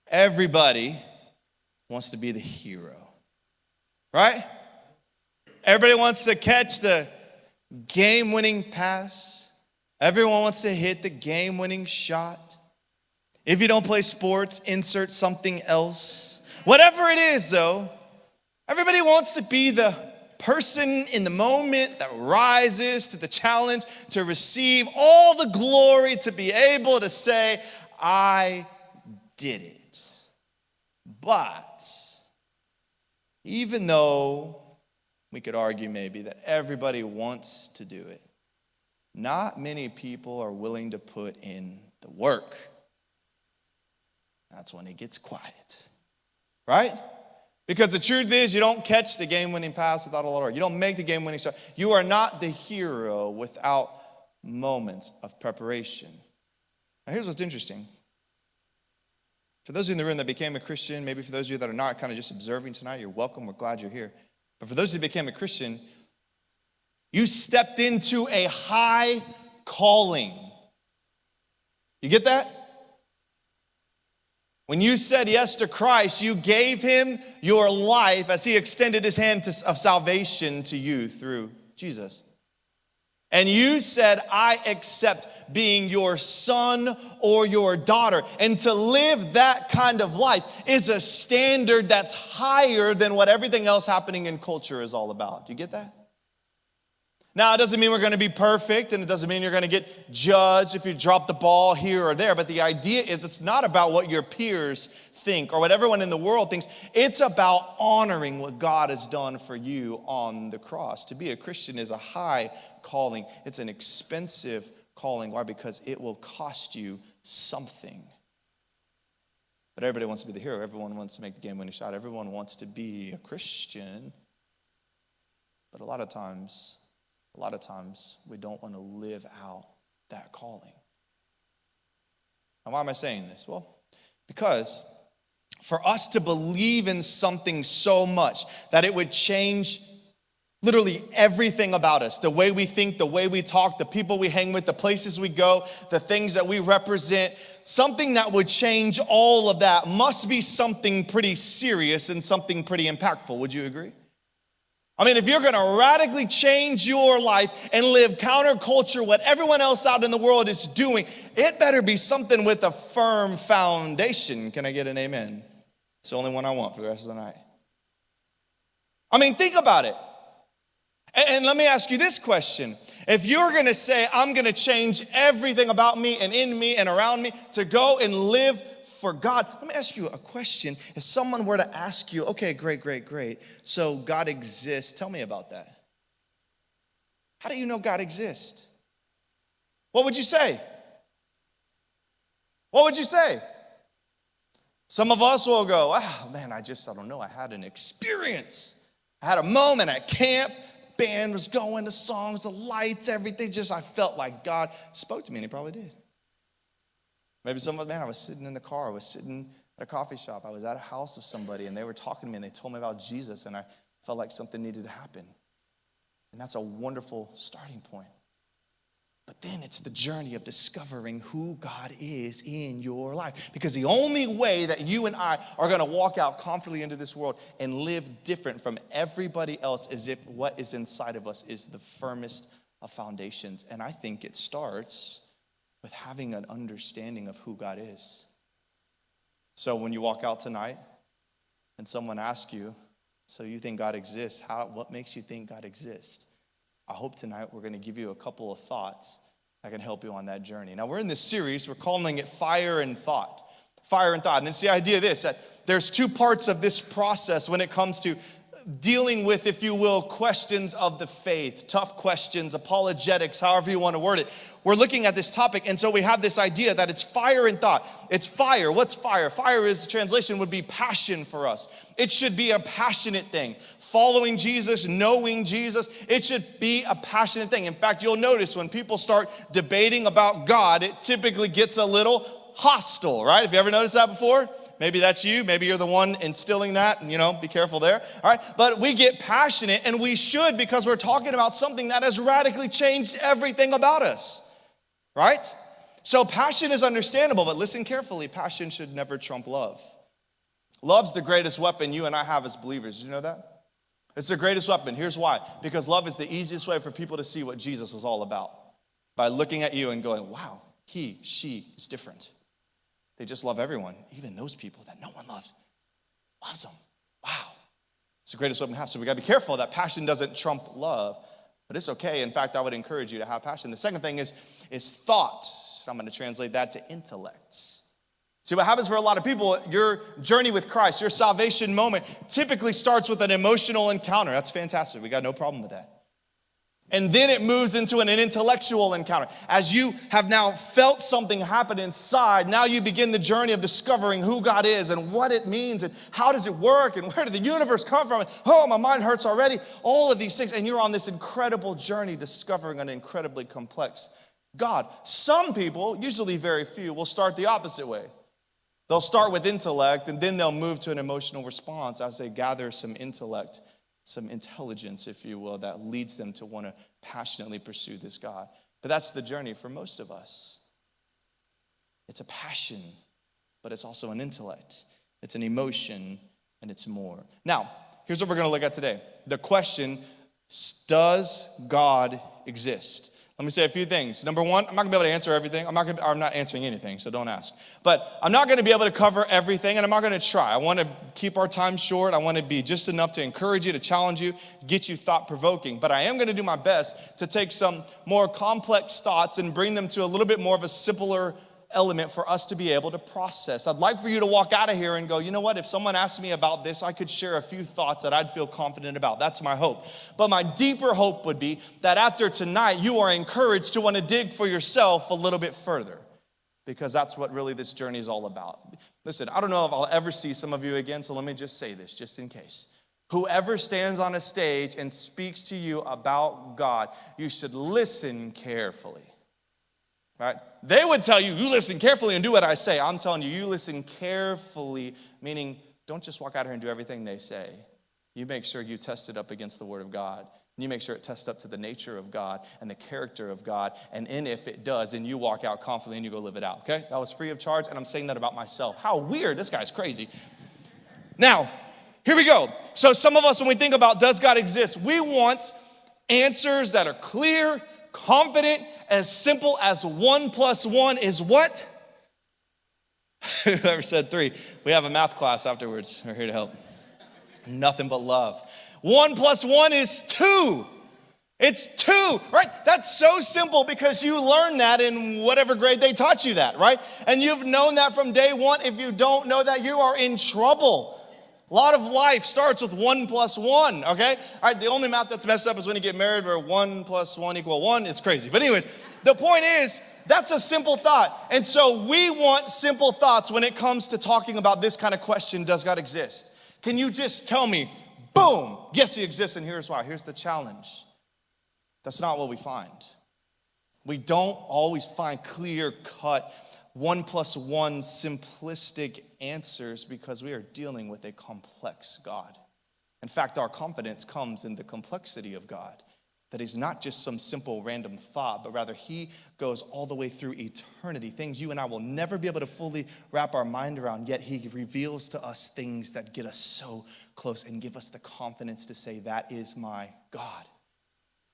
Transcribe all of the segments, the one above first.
Everybody wants to be the hero, right? Everybody wants to catch the game-winning pass. Everyone wants to hit the game-winning shot. If you don't play sports, insert something else. Whatever it is, though, everybody wants to be the person in the moment that rises to the challenge, to receive all the glory, to be able to say, I did it. But even though we could argue maybe that everybody wants to do it, not many people are willing to put in the work. That's when it gets quiet, right? Because the truth is, you don't catch the game-winning pass without a lot of work. You don't make the game-winning shot. You are not the hero without moments of preparation. Now, here's what's interesting. For those of you in the room that became a Christian, maybe for those of you that are not, kind of just observing tonight, you're welcome. We're glad you're here. But for those who became a Christian, you stepped into a high calling. You get that? When you said yes to Christ, you gave him your life as he extended his hand of salvation to you through Jesus. And you said, I accept being your son or your daughter. And to live that kind of life is a standard that's higher than what everything else happening in culture is all about. Do you get that? Now, it doesn't mean we're going to be perfect, and it doesn't mean you're going to get judged if you drop the ball here or there. But the idea is it's not about what your peers think or what everyone in the world thinks. It's about honoring what God has done for you on the cross. To be a Christian is a high calling. It's an expensive calling. Why? Because it will cost you something. But everybody wants to be the hero. Everyone wants to make the game-winning shot. Everyone wants to be a Christian. But a lot of times, we don't want to live out that calling. Now, why am I saying this? Well, because for us to believe in something so much that it would change literally everything about us, the way we think, the way we talk, the people we hang with, the places we go, the things that we represent, something that would change all of that must be something pretty serious and something pretty impactful. Would you agree? I mean, if you're going to radically change your life and live counterculture, what everyone else out in the world is doing, it better be something with a firm foundation. Can I get an amen? It's the only one I want for the rest of the night. I mean, think about it. And let me ask you this question. If you're going to say, I'm going to change everything about me and in me and around me to go and live for God, let me ask you a question. If someone were to ask you, okay, great. So God exists. Tell me about that. How do you know God exists? What would you say? What would you say? Some of us will go, man, I don't know. I had an experience. I had a moment at camp. Band was going, the songs, the lights, everything. I felt like God spoke to me, and he probably did. Maybe I was sitting in the car. I was sitting at a coffee shop. I was at a house of somebody, and they were talking to me, and they told me about Jesus, and I felt like something needed to happen. And that's a wonderful starting point. But then it's the journey of discovering who God is in your life. Because the only way that you and I are going to walk out confidently into this world and live different from everybody else is if what is inside of us is the firmest of foundations. And I think it starts with having an understanding of who God is. So when you walk out tonight and someone asks you, so you think God exists, what makes you think God exists? I hope tonight we're going to give you a couple of thoughts that can help you on that journey. Now, we're in this series, we're calling it Fire and Thought. Fire and Thought. And it's the idea of this, that there's two parts of this process when it comes to dealing with, if you will, questions of the faith, tough questions, apologetics, however you want to word it. We're looking at this topic, and so we have this idea that it's fire and thought. It's fire. What's fire? Fire is, translation would be passion for us. It should be a passionate thing. Following Jesus, knowing Jesus, it should be a passionate thing. In fact, you'll notice when people start debating about God, it typically gets a little hostile, right? Have you ever noticed that before? Maybe that's you. Maybe you're the one instilling that, and be careful there. All right. But we get passionate, and we should, because we're talking about something that has radically changed everything about us. Right? So passion is understandable, but listen carefully. Passion should never trump love. Love's the greatest weapon you and I have as believers. Did you know that? It's the greatest weapon. Here's why. Because love is the easiest way for people to see what Jesus was all about. By looking at you and going, wow, he, she is different. They just love everyone, even those people that no one loves them. Wow. It's the greatest weapon we have. So we got to be careful that passion doesn't trump love. But it's okay. In fact, I would encourage you to have passion. The second thing is thought. I'm going to translate that to intellect. See, what happens for a lot of people, your journey with Christ, your salvation moment, typically starts with an emotional encounter. That's fantastic. We got no problem with that. And then it moves into an intellectual encounter. As you have now felt something happen inside, now you begin the journey of discovering who God is and what it means and how does it work and where did the universe come from? And, oh, my mind hurts already. All of these things. And you're on this incredible journey discovering an incredibly complex God. Some people, usually very few, will start the opposite way. They'll start with intellect and then they'll move to an emotional response as they gather some intellect, some intelligence, if you will, that leads them to want to passionately pursue this God. But that's the journey for most of us. It's a passion, but it's also an intellect. It's an emotion, and it's more. Now, here's what we're going to look at today. The question, does God exist? Let me say a few things. Number one, I'm not going to be able to answer everything. I'm not answering anything, so don't ask. But I'm not going to be able to cover everything, and I'm not going to try. I want to keep our time short. I want to be just enough to encourage you, to challenge you, get you thought-provoking. But I am going to do my best to take some more complex thoughts and bring them to a little bit more of a simpler element for us to be able to process. I'd like for you to walk out of here and go, you know what, if someone asked me about this, I could share a few thoughts that I'd feel confident about. That's my hope. But my deeper hope would be that after tonight, you are encouraged to want to dig for yourself a little bit further, because that's what really this journey is all about. Listen, I don't know if I'll ever see some of you again, so let me just say this, just in case. Whoever stands on a stage and speaks to you about God, you should listen carefully. Right? They would tell you, you listen carefully and do what I say. I'm telling you, you listen carefully, meaning don't just walk out here and do everything they say. You make sure you test it up against the Word of God. You make sure it tests up to the nature of God and the character of God. And if it does, then you walk out confidently and you go live it out, okay? That was free of charge, and I'm saying that about myself. How weird. This guy's crazy. Now, here we go. So some of us, when we think about does God exist, we want answers that are clear, confident, as simple as 1 + 1 is what? Whoever said 3? We have a math class afterwards. We're here to help. Nothing but love. 1 + 1 is 2. It's 2, right? That's so simple because you learned that in whatever grade they taught you that, right? And you've known that from day one. If you don't know that, you are in trouble. A lot of life starts with 1 + 1, okay? All right, the only math that's messed up is when you get married where 1 + 1 = 1. It's crazy. But anyways, the point is, that's a simple thought. And so we want simple thoughts when it comes to talking about this kind of question, does God exist? Can you just tell me, boom, yes, he exists, and here's why. Here's the challenge. That's not what we find. We don't always find clear-cut 1 + 1 simplistic answers because we are dealing with a complex God. In fact, our confidence comes in the complexity of God, that he's not just some simple random thought, but rather he goes all the way through eternity, things you and I will never be able to fully wrap our mind around, yet he reveals to us things that get us so close and give us the confidence to say, that is my God.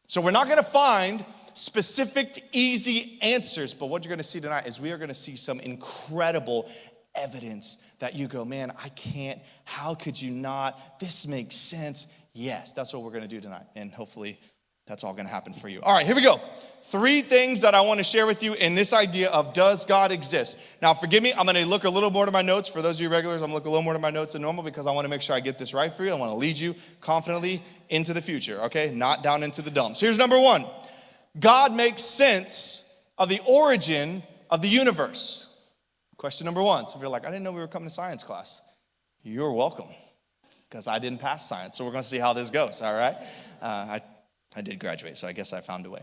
So we're not going to find specific, easy answers, but what you're going to see tonight is we are going to see some incredible evidence that you go, man, I can't, how could you not? This makes sense. Yes, that's what we're going to do tonight, and hopefully that's all going to happen for you. All right, here we go. 3 things that I want to share with you in this idea of does God exist? Now, forgive me, I'm going to look a little more to my notes. For those of you regulars, I'm going to look a little more to my notes than normal because I want to make sure I get this right for you. I want to lead you confidently into the future, okay? Not down into the dumps. Here's number 1. God makes sense of the origin of the universe. Question number 1. So if you're like, I didn't know we were coming to science class, you're welcome, because I didn't pass science. So we're going to see how this goes, all right? I did graduate, so I guess I found a way.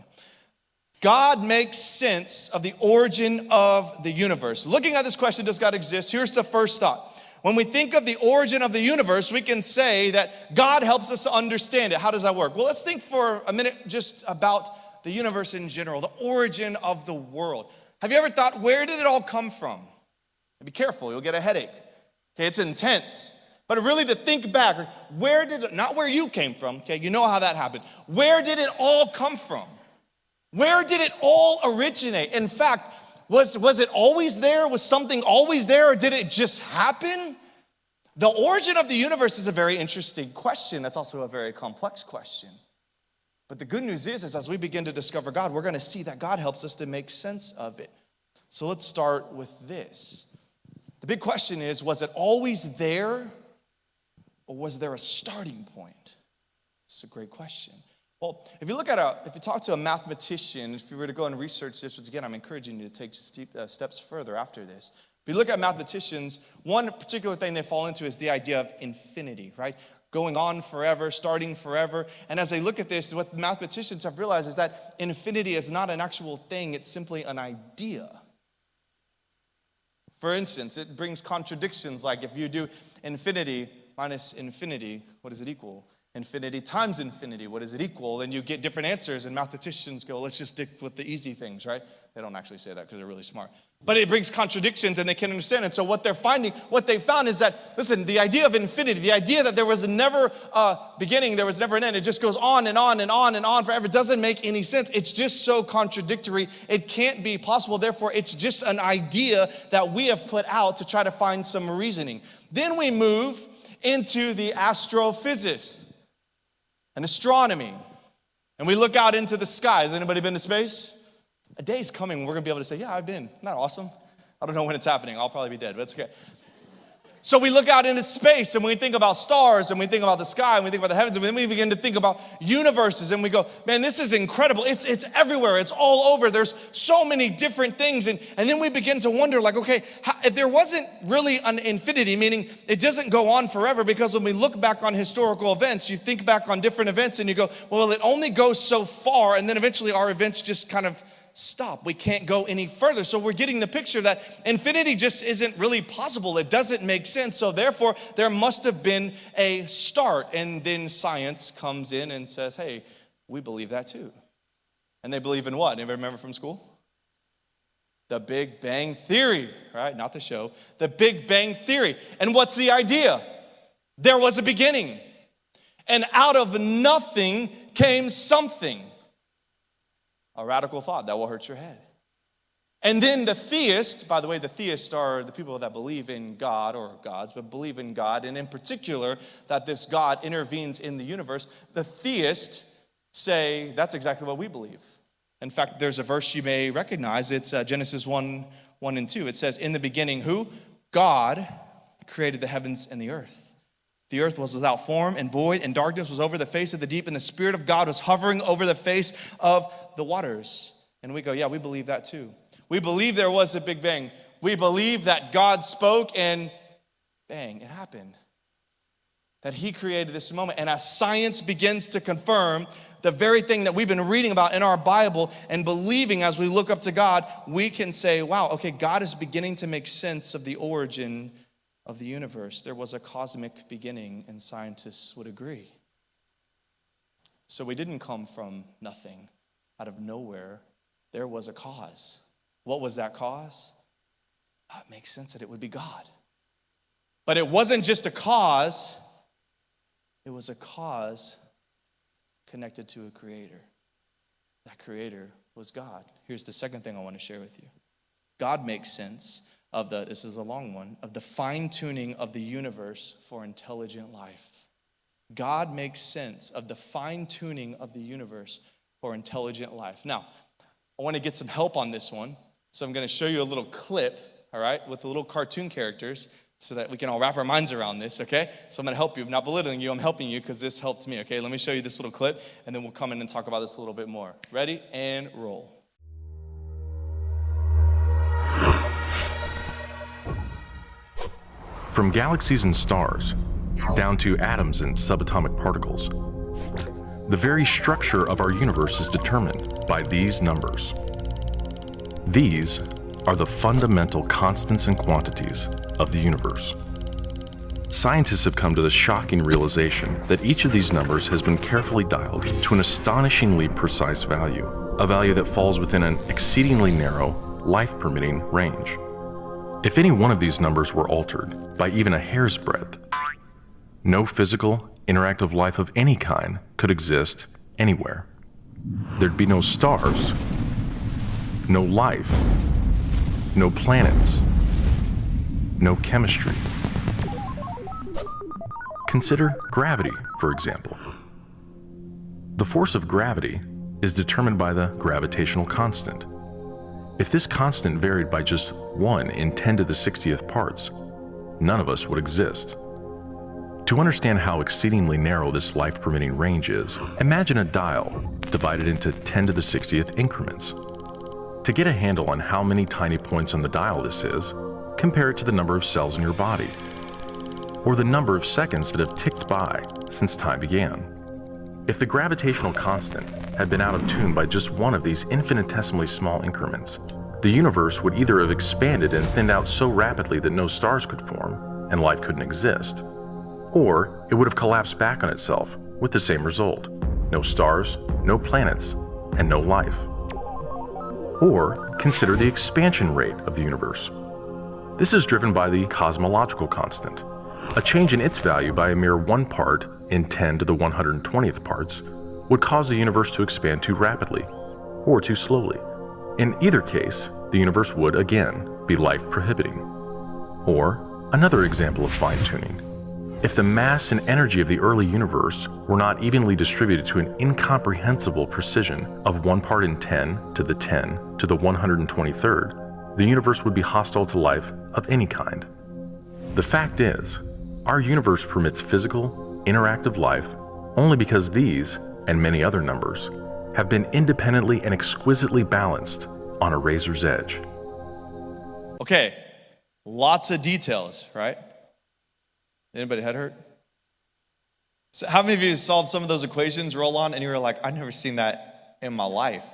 God makes sense of the origin of the universe. Looking at this question, does God exist? Here's the first thought. When we think of the origin of the universe, we can say that God helps us to understand it. How does that work? Well, let's think for a minute just about the universe in general, the origin of the world. Have you ever thought, where did it all come from? Be careful, you'll get a headache. Okay, it's intense. But really to think back, not where you came from, okay, you know how that happened. Where did it all come from? Where did it all originate? In fact, was it always there? Was something always there, or did it just happen? The origin of the universe is a very interesting question. That's also a very complex question. But the good news is as we begin to discover God, we're going to see that God helps us to make sense of it. So let's start with this. The big question is, was it always there, or was there a starting point? It's a great question. Well, if you talk to a mathematician, if you were to go and research this, which again, I'm encouraging you to take steps further after this. If you look at mathematicians, one particular thing they fall into is the idea of infinity, right? Going on forever, starting forever. And as they look at this, what mathematicians have realized is that infinity is not an actual thing, it's simply an idea. For instance, it brings contradictions, like if you do infinity minus infinity, what does it equal? Infinity times infinity, what does it equal? And you get different answers, and mathematicians go, let's just stick with the easy things, right? They don't actually say that because they're really smart. But it brings contradictions, and they can't understand it. So what they found is that, listen, the idea of infinity, the idea that there was never a beginning, there was never an end, it just goes on and on and on and on forever, doesn't make any sense. It's just so contradictory, it can't be possible. Therefore, it's just an idea that we have put out to try to find some reasoning. Then we move into the astrophysics and astronomy. And we look out into the sky. Has anybody been to space? A day is coming when we're going to be able to say, yeah, I've been. Isn't that awesome? I don't know when it's happening. I'll probably be dead, but it's okay. So we look out into space, and we think about stars, and we think about the sky, and we think about the heavens, and then we begin to think about universes, and we go, man, this is incredible. It's everywhere. It's all over. There's so many different things. And then we begin to wonder, like, okay, if there wasn't really an infinity, meaning it doesn't go on forever, because when we look back on historical events, you think back on different events, and you go, well, it only goes so far, and then eventually our events just kind of stop. We can't go any further. So we're getting the picture that infinity just isn't really possible. It doesn't make sense. So therefore, there must have been a start. And then science comes in and says, hey, we believe that too. And they believe in what? Anybody remember from school? The Big Bang Theory, right? Not the show. The Big Bang Theory. And what's the idea? There was a beginning. And out of nothing came something. A radical thought that will hurt your head. And then the theist, by the way, the theists are the people that believe in God or gods, but believe in God, and in particular that this God intervenes in the universe. The theists say that's exactly what we believe. In fact, there's a verse you may recognize. It's Genesis 1:1-2. It says, in the beginning, who? God created the heavens and the earth. The earth was without form and void, and darkness was over the face of the deep, and the Spirit of God was hovering over the face of the waters. And we go, yeah, we believe that too. We believe there was a Big Bang. We believe that God spoke and bang, it happened. That he created this moment. And as science begins to confirm the very thing that we've been reading about in our Bible and believing as we look up to God, we can say, wow, okay, God is beginning to make sense of the origin of the universe. There was a cosmic beginning, and scientists would agree. So we didn't come from nothing, out of nowhere. There was a cause. What was that cause? It makes sense that it would be God. But it wasn't just a cause, it was a cause connected to a creator. That creator was God. Here's the second thing I want to share with you. God makes sense of this is a long one, of the fine-tuning of the universe for intelligent life. God makes sense of the fine-tuning of the universe for intelligent life. Now, I want to get some help on this one, so I'm going to show you a little clip, all right, with the little cartoon characters so that we can all wrap our minds around this, okay? So I'm going to help you. I'm not belittling you. I'm helping you because this helped me, okay? Let me show you this little clip, and then we'll come in and talk about this a little bit more. Ready? And roll. From galaxies and stars, down to atoms and subatomic particles, the very structure of our universe is determined by these numbers. These are the fundamental constants and quantities of the universe. Scientists have come to the shocking realization that each of these numbers has been carefully dialed to an astonishingly precise value, a value that falls within an exceedingly narrow, life-permitting range. If any one of these numbers were altered by even a hair's breadth, no physical, interactive life of any kind could exist anywhere. There'd be no stars, no life, no planets, no chemistry. Consider gravity, for example. The force of gravity is determined by the gravitational constant. If this constant varied by just 1 in 10 to the 60th parts, none of us would exist. To understand how exceedingly narrow this life-permitting range is, imagine a dial divided into 10 to the 60th increments. To get a handle on how many tiny points on the dial this is, compare it to the number of cells in your body, or the number of seconds that have ticked by since time began. If the gravitational constant had been out of tune by just one of these infinitesimally small increments, the universe would either have expanded and thinned out so rapidly that no stars could form and life couldn't exist, or it would have collapsed back on itself with the same result: no stars, no planets, and no life. Or consider the expansion rate of the universe. This is driven by the cosmological constant. A change in its value by a mere 1 part in 10 to the 120th parts would cause the universe to expand too rapidly or too slowly. In either case, the universe would, again, be life-prohibiting. Or another example of fine-tuning. If the mass and energy of the early universe were not evenly distributed to an incomprehensible precision of 1 part in 10 to the 10 to the 123rd, the universe would be hostile to life of any kind. The fact is, our universe permits physical, interactive life only because these, and many other numbers, have been independently and exquisitely balanced on a razor's edge. Okay, lots of details, right? Anybody head hurt? So how many of you solved some of those equations, roll on, and you were like, I've never seen that in my life?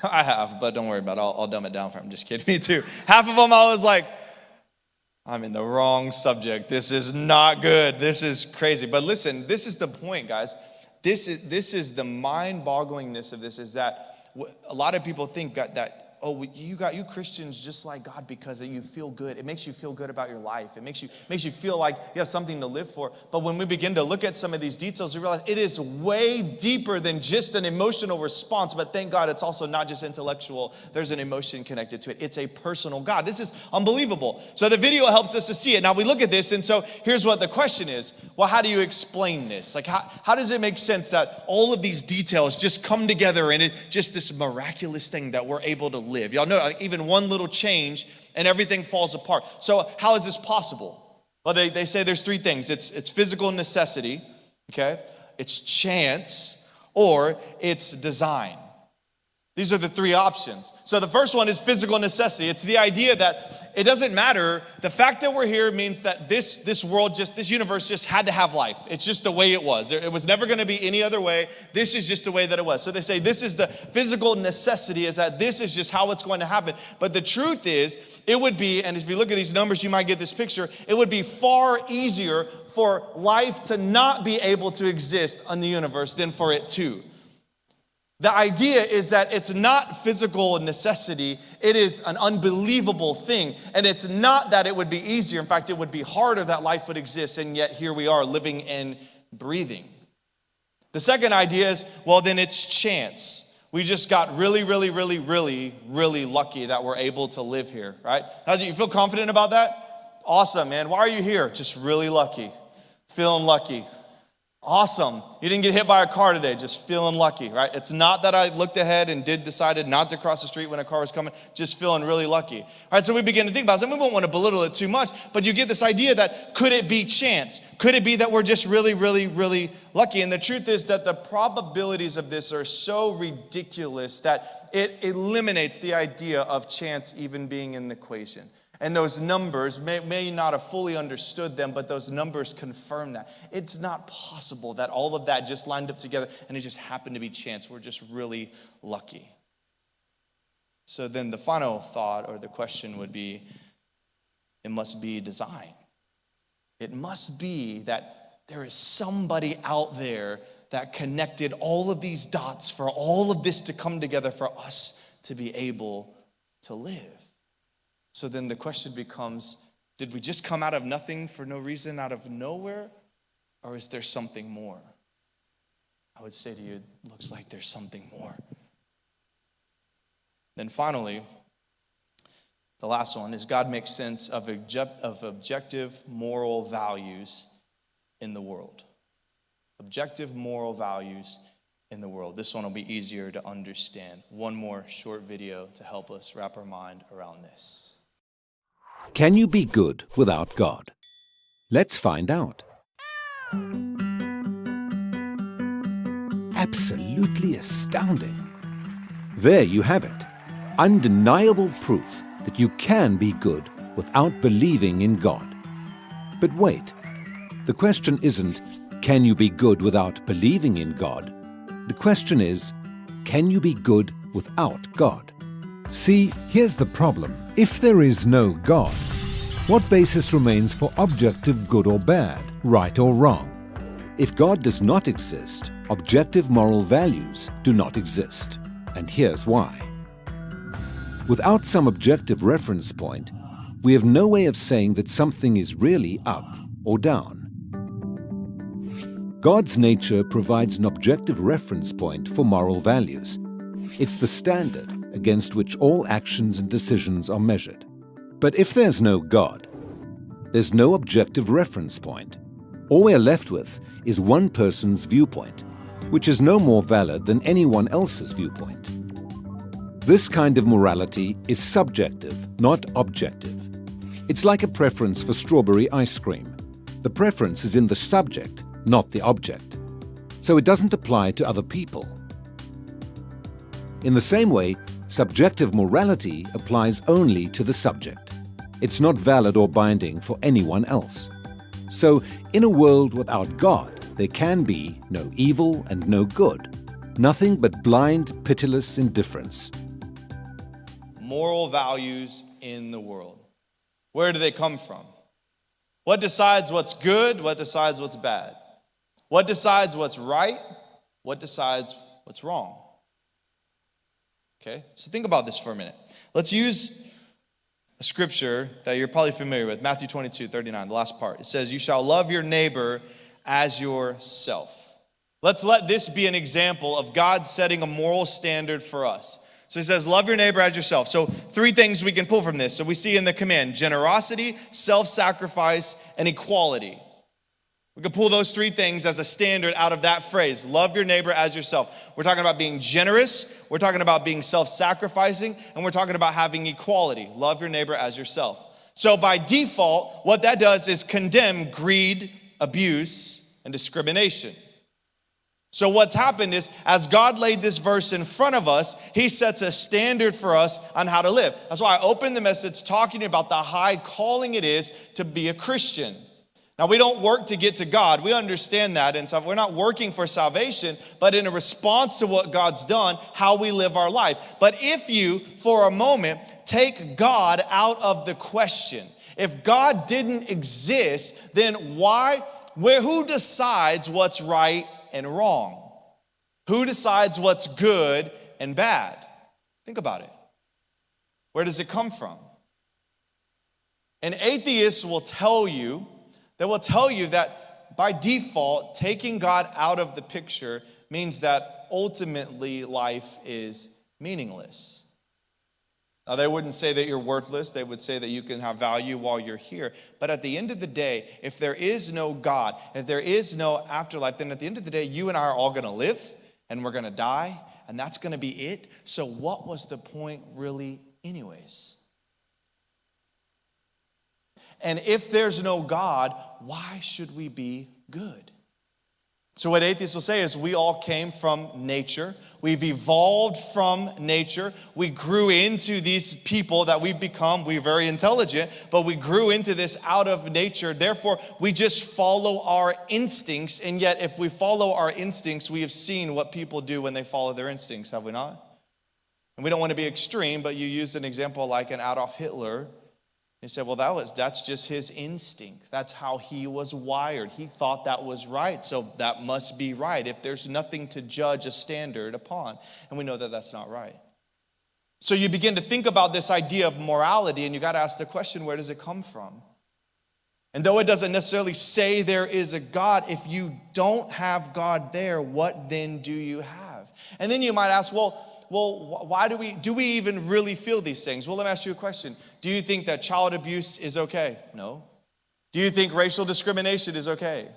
I have, but don't worry about it. I'll dumb it down for you. I'm just kidding. Me too. Half of them I was like, I'm in the wrong subject. This is not good. This is crazy. But listen, this is the point, guys. This is the mind-bogglingness of this, is that a lot of people think that, oh, you Christians just like God because you feel good. It makes you feel good about your life. It makes you feel like you have something to live for. But when we begin to look at some of these details, we realize it is way deeper than just an emotional response. But thank God it's also not just intellectual. There's an emotion connected to it. It's a personal God. This is unbelievable. So the video helps us to see it. Now we look at this, and so here's what the question is. Well, how do you explain this? Like, how does it make sense that all of these details just come together and it's just this miraculous thing that we're able to live? Y'all know, even one little change and everything falls apart. So how is this possible? Well, they say there's 3 things. It's physical necessity, okay? It's chance, or it's design. These are the 3 options. So the first one is physical necessity. It's the idea that it doesn't matter. The fact that we're here means that this world, this universe just had to have life. It's just the way it was. It was never going to be any other way. This is just the way that it was. So they say this is the physical necessity, is that this is just how it's going to happen. But the truth is, it would be, and if you look at these numbers, you might get this picture, it would be far easier for life to not be able to exist on the universe than for it to. The idea is that it's not physical necessity, it is an unbelievable thing. And it's not that it would be easier. In fact, it would be harder that life would exist, and yet here we are living and breathing. The second idea is, well, then it's chance. We just got really, really, really, really, really lucky that we're able to live here, right? You feel confident about that? Awesome, man. Why are you here? Just really lucky. Feeling lucky. Awesome. You didn't get hit by a car today, just feeling lucky, right? It's not that I looked ahead and decided not to cross the street when a car was coming, just feeling really lucky. All right, so we begin to think about it. We won't want to belittle it too much, but you get this idea that could it be chance? Could it be that we're just really, really, really lucky? And the truth is that the probabilities of this are so ridiculous that it eliminates the idea of chance even being in the equation. And those numbers may not have fully understood them, but those numbers confirm that. It's not possible that all of that just lined up together and it just happened to be chance. We're just really lucky. So then the final thought or the question would be, it must be design. It must be that there is somebody out there that connected all of these dots for all of this to come together for us to be able to live. So then the question becomes, Did we just come out of nothing for no reason, out of nowhere? Or is there something more? I would say to you, it looks like there's something more. Then finally, the last one is God makes sense of objective moral values in the world. Objective moral values in the world. This one will be easier to understand. One more short video to help us wrap our mind around this. Can you be good without God? Let's find out. Absolutely astounding. There you have it. Undeniable proof that you can be good without believing in God. But wait, the question isn't, can you be good without believing in God? The question is, can you be good without God? See, here's the problem. If there is no God, what basis remains for objective good or bad, right or wrong? If God does not exist, objective moral values do not exist. And here's why. Without some objective reference point, we have no way of saying that something is really up or down. God's nature provides an objective reference point for moral values. It's the standard against which all actions and decisions are measured. But if there's no God, there's no objective reference point. All we're left with is one person's viewpoint, which is no more valid than anyone else's viewpoint. This kind of morality is subjective, not objective. It's like a preference for strawberry ice cream. The preference is in the subject, not the object. So it doesn't apply to other people. In the same way, subjective morality applies only to the subject. It's not valid or binding for anyone else. So, in a world without God, there can be no evil and no good, nothing but blind, pitiless indifference. Moral values in the world. Where do they come from? What decides what's good? What decides what's bad? What decides what's right? What decides what's wrong? Okay, so think about this for a minute. Let's use a scripture that you're probably familiar with, Matthew 22:39, the last part. It says, "You shall love your neighbor as yourself." Let's let this be an example of God setting a moral standard for us. So he says, love your neighbor as yourself. So 3 things we can pull from this. So we see in the command, generosity, self-sacrifice, and equality. We can pull those 3 things as a standard out of that phrase. Love your neighbor as yourself. We're talking about being generous. We're talking about being self-sacrificing. And we're talking about having equality. Love your neighbor as yourself. So by default, what that does is condemn greed, abuse, and discrimination. So what's happened is, as God laid this verse in front of us, he sets a standard for us on how to live. That's why I opened the message talking about the high calling it is to be a Christian. Now, we don't work to get to God. We understand that. And so we're not working for salvation, but in a response to what God's done, how we live our life. But if you, for a moment, take God out of the question, if God didn't exist, then who decides what's right and wrong? Who decides what's good and bad? Think about it. Where does it come from? An atheist will tell you that by default, taking God out of the picture means that ultimately life is meaningless. Now, they wouldn't say that you're worthless. They would say that you can have value while you're here. But at the end of the day, if there is no God, if there is no afterlife, then at the end of the day, you and I are all going to live and we're going to die, and that's going to be it. So what was the point really anyways? And if there's no God, why should we be good? So what atheists will say is we all came from nature. We've evolved from nature. We grew into these people that we've become. We're very intelligent, but we grew into this out of nature. Therefore, we just follow our instincts. And yet, if we follow our instincts, we have seen what people do when they follow their instincts, have we not? And we don't want to be extreme, but you used an example like an Adolf Hitler. He said, well, that's just his instinct. That's how he was wired. He thought that was right, so that must be right if there's nothing to judge a standard upon. And we know that that's not right. So you begin to think about this idea of morality, and you got to ask the question, where does it come from? And though it doesn't necessarily say there is a God, if you don't have God there, what then do you have? And then you might ask, well, why do we even really feel these things? Well, let me ask you a question. Do you think that child abuse is okay? No. Do you think racial discrimination is okay?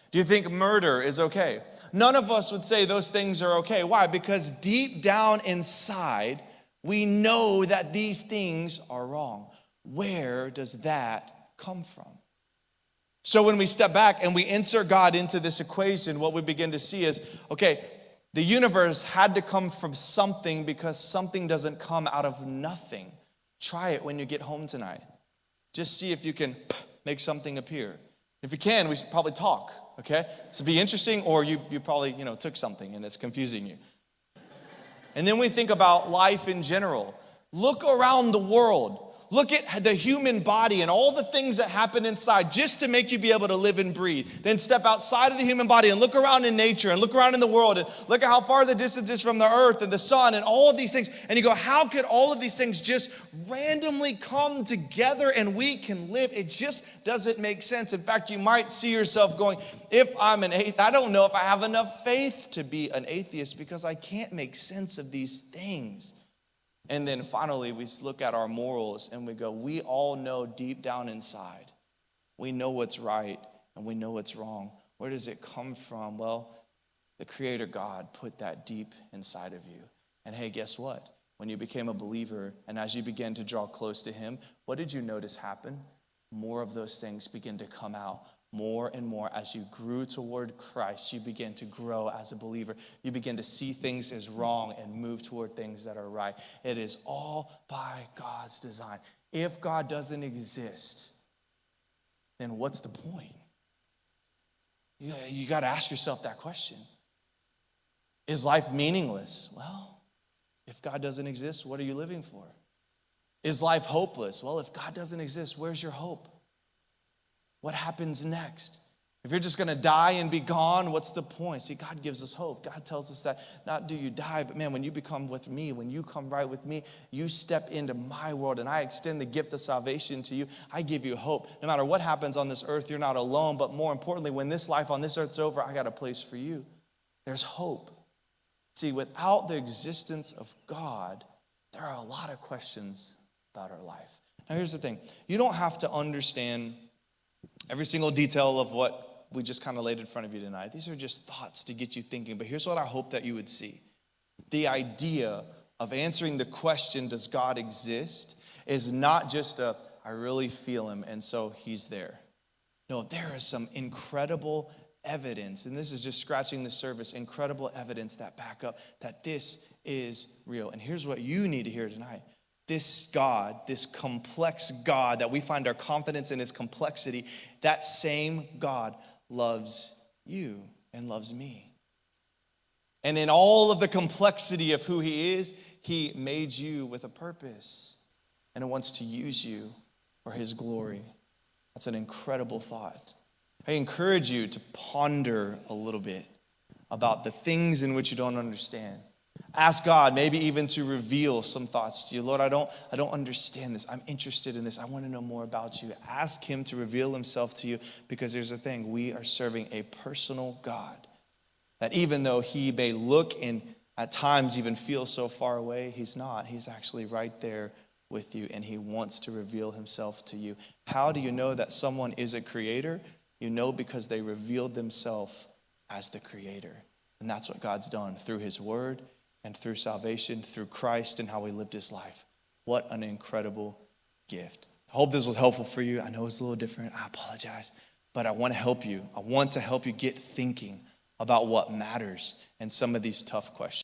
Do you think murder is okay? None of us would say those things are okay. Why? Because deep down inside, we know that these things are wrong. Where does that come from? So when we step back and we insert God into this equation, what we begin to see is, okay, the universe had to come from something because something doesn't come out of nothing. Try it when you get home tonight. Just see if you can make something appear. If you can, we should probably talk, okay? So be interesting, or you probably, took something and it's confusing you. And then we think about life in general. Look around the world. Look at the human body and all the things that happen inside just to make you be able to live and breathe. Then step outside of the human body and look around in nature and look around in the world and look at how far the distance is from the earth and the sun and all of these things. And you go, how could all of these things just randomly come together and we can live? It just doesn't make sense. In fact, you might see yourself going, if I'm an atheist, I don't know if I have enough faith to be an atheist because I can't make sense of these things. And then finally, we look at our morals and we go, we all know deep down inside, we know what's right and we know what's wrong. Where does it come from? Well, the Creator God put that deep inside of you. And hey, guess what? When you became a believer and as you began to draw close to Him, what did you notice happen? More of those things begin to come out. More and more as you grew toward Christ, you begin to grow as a believer. You begin to see things as wrong and move toward things that are right. It is all by God's design. If God doesn't exist, then what's the point? You got to ask yourself that question. Is life meaningless? Well, if God doesn't exist, what are you living for? Is life hopeless? Well, if God doesn't exist, where's your hope? What happens next? If you're just going to die and be gone, what's the point? See, God gives us hope. God tells us that not do you die, but man, when you become with me, when you come right with me, you step into my world and I extend the gift of salvation to you. I give you hope. No matter what happens on this earth, you're not alone. But more importantly, when this life on this earth's over, I got a place for you. There's hope. See, without the existence of God, there are a lot of questions about our life. Now, here's the thing. You don't have to understand every single detail of what we just kind of laid in front of you tonight. These are just thoughts to get you thinking. But here's what I hope that you would see. The idea of answering the question, does God exist, is not just I really feel Him and so He's there. No, there is some incredible evidence, and this is just scratching the surface, incredible evidence that back up that this is real. And here's what you need to hear tonight. This God, this complex God that we find our confidence in His complexity, that same God loves you and loves me. And in all of the complexity of who He is, He made you with a purpose and wants to use you for His glory. That's an incredible thought. I encourage you to ponder a little bit about the things in which you don't understand. Ask God, maybe even to reveal some thoughts to you. Lord, I don't understand this. I'm interested in this. I want to know more about you. Ask Him to reveal Himself to you, because here's the thing. We are serving a personal God that even though He may look and at times even feel so far away, He's not. He's actually right there with you, and He wants to reveal Himself to you. How do you know that someone is a creator? You know because they revealed themselves as the creator. And that's what God's done through His word and through salvation, through Christ and how He lived His life. What an incredible gift. I hope this was helpful for you. I know it's a little different. I apologize. But I want to help you. I want to help you get thinking about what matters and some of these tough questions.